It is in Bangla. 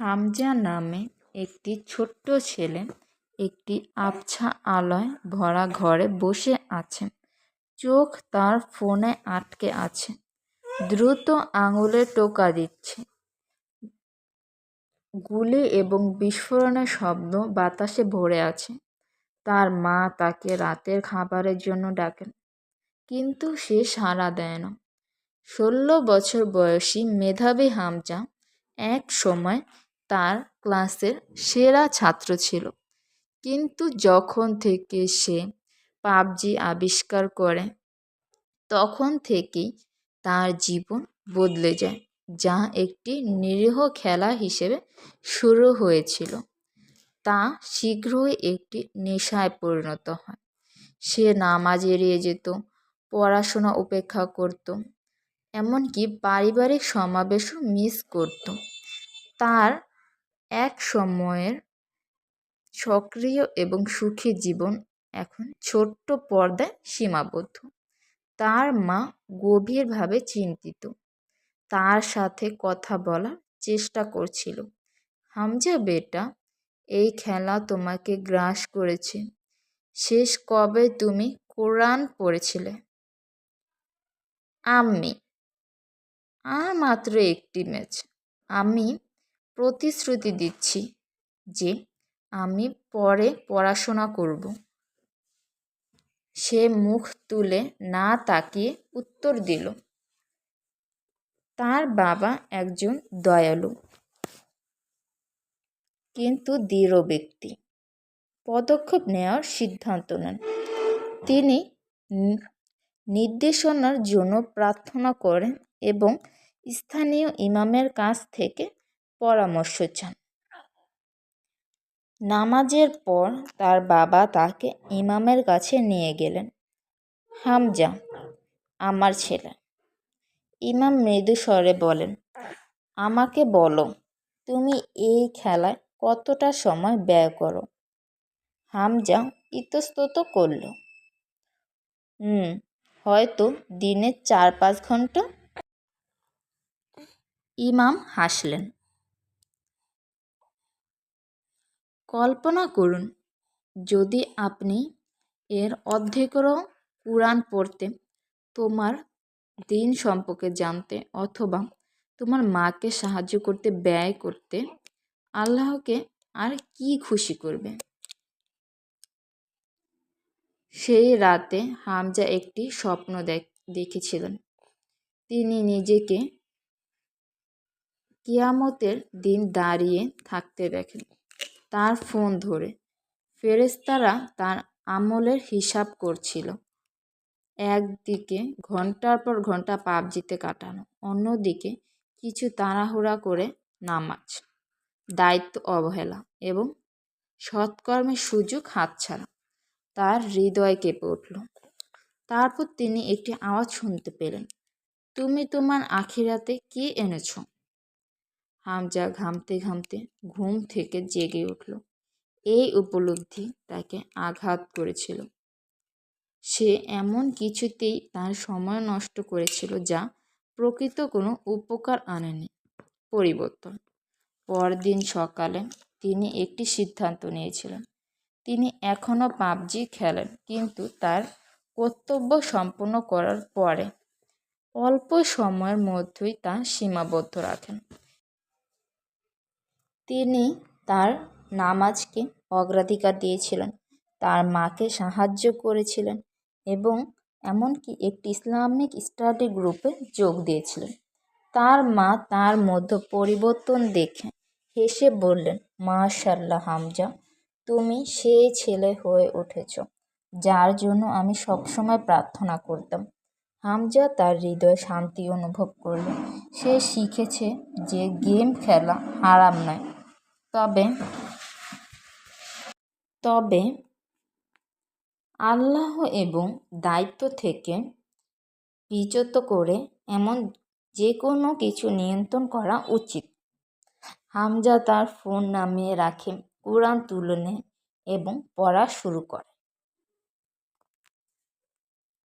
হামজা নামে একটি ছোট্ট ছেলে একটি আবছা আলোয় ভরা ঘরে বসে আছেন। চোখ তার ফোনে আটকে আছে। দ্রুত আঙুলে টোকা দিচ্ছে। গুলি এবং বিস্ফোরণের শব্দ বাতাসে ভরে আছে। তার মা তাকে রাতের খাবারের জন্য ডাকেন, কিন্তু সে সাড়া দেয় না। 16 বছর বয়সী মেধাবী হামজা এক সময় তার ক্লাসের সেরা ছাত্র ছিল, কিন্তু যখন থেকে সে পাবজি আবিষ্কার করে তখন থেকেই তার জীবন বদলে যায়। যা একটি নিরীহ খেলা হিসেবে শুরু হয়েছিল তা শীঘ্রই একটি নেশায় পরিণত হয়। সে নামাজ এড়িয়ে যেত, পড়াশোনা উপেক্ষা করত, এমনকি পারিবারিক সমাবেশও মিস করত। তার এক সময়ের সক্রিয় এবং সুখী জীবন এখন ছোট্ট পর্দায় সীমাবদ্ধ। তার মা গভীরভাবে চিন্তিত, তার সাথে কথা বলার চেষ্টা করছিল। হামজা বেটা, এই খেলা তোমাকে গ্রাস করেছে। শেষ কবে তুমি কোরআন পড়েছিলে? আম্মি, আর মাত্র একটি ম্যাচ। আমি প্রতিশ্রুতি দিচ্ছি যে আমি পরে পড়াশোনা করব। সে মুখ তুলে না তাকিয়ে উত্তর দিল। তার বাবা একজন দয়ালু কিন্তু দৃঢ় ব্যক্তি। পদক্ষেপ নেওয়ার সিদ্ধান্ত নেন। তিনি নির্দেশনার জন্য প্রার্থনা করেন এবং স্থানীয় ইমামের কাছ থেকে পরামর্শ চান। নামাজের পর তার বাবা তাকে ইমামের কাছে নিয়ে গেলেন। হামজা, আমার ছেলে। ইমাম মৃদু স্বরে বলেন, আমাকে বলো, তুমি এই খেলায় কতটা সময় ব্যয় করো? হামজা ইতস্তত করল, হয়তো দিনে 4-5 ঘন্টা। ইমাম হাসলেন। কল্পনা করুন, যদি আপনি এর অর্ধেকেরও কুরআন পড়তে, তোমার দিন সম্পর্কে জানতে অথবা তোমার মাকে সাহায্য করতে ব্যয় করতে, আল্লাহকে আর কি খুশি করবে? সেই রাতে হামজা একটি স্বপ্ন দেখেছিলেন। তিনি নিজেকে কিয়ামতের দিন দাঁড়িয়ে থাকতে দেখেন। তার ফোন ধরে ফেরেশতারা তার আমলের হিসাব করছিল। একদিকে ঘন্টার পর ঘন্টা পাবজিতে কাটানো, অন্যদিকে কিছু তাড়াহুড়া করে নামাজ, দায়িত্ব অবহেলা এবং সৎকর্মের সুযোগ হাতছাড়া। তার হৃদয় কেঁপে উঠল। তারপর তিনি একটি আওয়াজ শুনতে পেলেন, তুমি তোমার আখিরাতে কি এনেছ? হামজা ঘামতে ঘামতে ঘুম থেকে জেগে উঠল। এই উপলব্ধি তাকে আঘাত করেছিল। সে এমন কিছুতেই তার সময় নষ্ট করেছিল যা প্রকৃত কোনো উপকার আনেনি। পরিবর্তন। পরদিন সকালে তিনি একটি সিদ্ধান্ত নিয়েছিলেন। তিনি এখনও পাবজি খেলেন, কিন্তু তার কর্তব্য সম্পন্ন করার পরে অল্প সময়ের মধ্যেই তা সীমাবদ্ধ রাখেন। তিনি তার নামাজকে অগ্রাধিকার দিয়েছিলেন, তার মাকে সাহায্য করেছিলেন এবং এমনকি একটি ইসলামিক স্টাডি গ্রুপে যোগ দিয়েছিলেন। তার মা তার মধ্যে পরিবর্তন দেখে হেসে বললেন, মাশাআল্লাহ হামজা, তুমি সেই ছেলে হয়ে উঠেছ যার জন্য আমি সবসময় প্রার্থনা করতাম। হামজা তার হৃদয়ে শান্তি অনুভব করল। সে শিখেছে যে গেম খেলা হারাম নয়, তবে আল্লাহ এবং দায়িত্ব থেকে বিচ্যুত করে এমন যে কোনো কিছু নিয়ন্ত্রণ করা উচিত। হামজা তার ফোন নামিয়ে রাখে, কুরআন তুলে নেয় এবং পড়া শুরু করে।